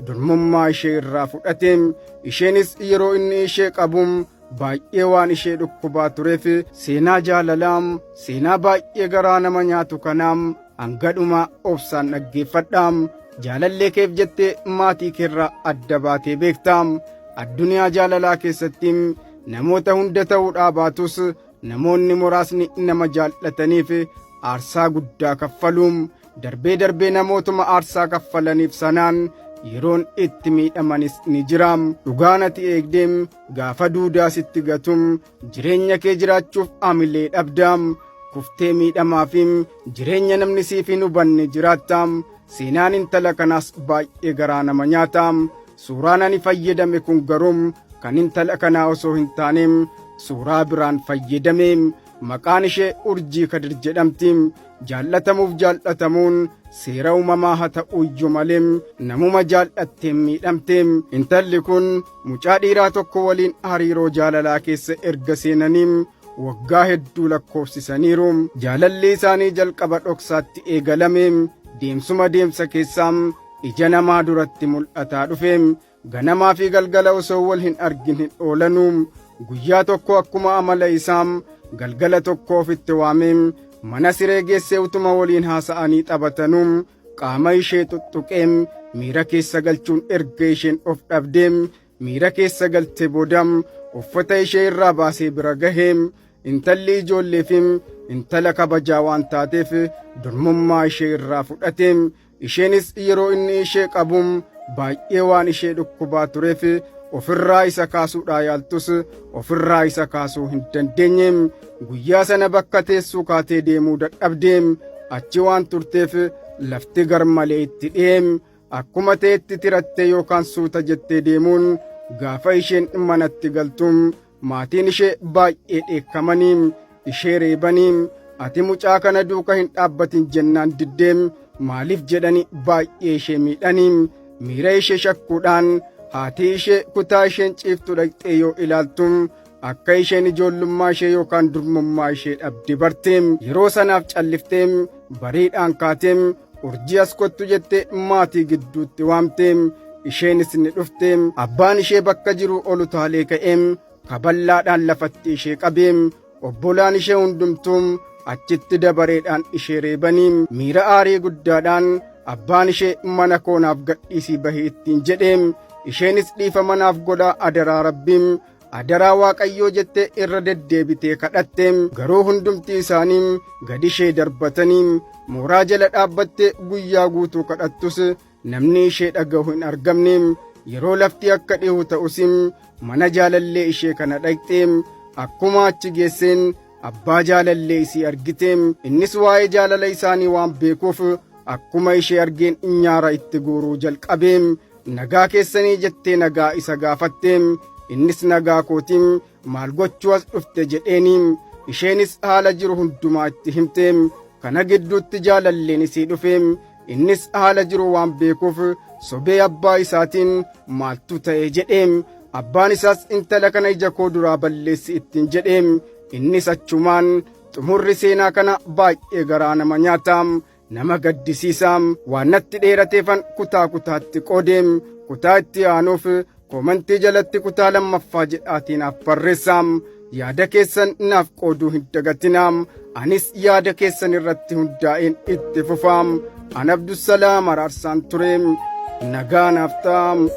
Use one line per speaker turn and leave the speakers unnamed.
durmummaa ishee irraa fudhate. Isheenis yeroo inni ishee qabum baay'ee waan ishee dhukkubaa tureef seenaa jaalalaam seenaa baay'ee garaa nama nyaatu kanaam hangadhuma obsaan dhaggeeffadhaam. Jaalallee keef jettee maatii keerraa adda baatee beektaam. Addunyaa jaalalaa keessatti namoota hunda ta'uudhaa baatus namoonni muraasni nama jaallataniif aarsaa guddaa kaffaluum. Darbee darbee namootuma aarsaa kaffalaniif sanaan yeroon itti miidhamanis ni jiraam. Dhugaan ati eegdeem gaafa duudaa sitti gatum jireenya kee jiraachuuf amilee dhabdaam. Kuftee miidhamaafim jireenya namni siif hin hubanne jiraattaam. Seenaan intala kanaas baay'ee garaa nama nyaataam. Suuraan ani fayyadame kun garuum kan intala kanaa osoo hin taaneem suuraa biraan fayyadameem. Maqaan ishee Urjii Kadir jedhamtiim. Jaallatamuuf jaallatamuun seera uumamaa haa ta'u iyyuu maleem namuma jaallatteem miidhamteem. Intalli kun mucaa dhiiraa tokko waliin hariiroo jaalalaa keessa erga seenaniim waggaa hedduu lakkoofsisaniiru. Jaalalli isaanii jalqaba dhoksaatti eegalameem. Deemsuma deemsa keessaam ija namaa duratti mul'ataa dhufeem. Ganamaa fi galgala osoo wal hin argin hin oolanuum. Guyyaa tokko akkuma amala isaam galgala tokko ofitti waameem. Mana siree geessee utuma waliin haasa'anii taphatanuum qaama ishee tuttuqeem. Miira keessa galchuun erga isheen of dhabdeem. Miira keessa galte boodam uffata ishee irraa baasee bira gaheem. Intalli ijoolleefim intala kabajaa waan taateef durmummaa ishee irraa fudhateem. Isheenis yeroo inni ishee qabum baay'ee waan ishee dhukkubaa tureef ofirraa isa kaasuudhaa yaaltus ofirraa isa kaasuu hin dandeenyeem. Guyyaa sana bakka teessuu kaatee deemuu dadhabdeem. Achi waan turteef lafti garmalee itti dhi'eem. Akkuma ta'etti tirattee yookaan suuta jettee deemuun gaafa isheen manatti galtuum maatiin ishee baay'ee dheekkamaniim. Ishee reebaniim. Ati mucaa kana duuka hin dhaabbatin jennaan diddeem. Maaliif jedhani baay'ee ishee miidhaniim. Miira ishee shakkuudhaan haati ishee kutaa isheen ciiftu dhaqxee yoo ilaaltum akka isheen ijoollummaa ishee yookaan durmummaa ishee dhabde barteem. Yeroo sanaaf callifteem bariidhaan kaateem urjii as kottu jettee maatii gidduutti waamteem. Isheenis ni dhufteem. Abbaan ishee bakka jiru olu taalee ka'eem. Kaballaadhaan lafatti ishee qabeem. Obbolaan ishee hundumtuum achitti dabareedhaan ishee reebaniim. Miira aarii guddaadhaan abbaan ishee mana koonaaf gadhiisii bahee ittiin jedheem. Isheenis dhiifama naaf godhaa adaraa rabbiim. Adaraa Waaqayyoo jettee irra deddeebitee kadhatteem. Garuu hundumti isaaniim gadi ishee darbataniim. Mooraa jala dhaabbattee guyyaa guutuu kadhattus namni ishee dhaga'u hin argamneem. Yeroo lafti akka dhi'u ta'usim mana jaalallee ishee kana dhaqxeem. Akkuma achi geesseen abbaa jaalallee isii argiteem. Innis waa'ee jaalala isaanii waan beekuuf akkuma ishee argeen nyaara itti guuruu jalqabeem. Nagaa keessanii jettee nagaa isa gaafatteem. Innis nagaa kootiim maal gochuu as dhufte jedheeniim. Isheenis haala jiru hundumaa itti himteem. Kana gidduutti jaalalleen isii dhufeem. Innis haala jiru waan beekuuf sobee abbaa isaatiin maaltu ta'e jedheem. Abbaan isaas intala kana ija koo duraa balleessi ittiin jedheem. Innis achumaan xumurri seenaa kana baay'ee garaa nama nyaataam. Nama gaddisiisaam. Waan natti dheerateefan kutaa kutaatti qoodeem. Kutaa itti aanuuf koomantii jalatti kutaa lammaffaa jedhaatiin naaf barreessaam. Yaada keessan naaf qooduu hin dagatinaam. Anis yaada keessan irratti hundaa'een itti fufaam. An Abdussalaam Araarsaan tureem. Nagaa naaf ta'am.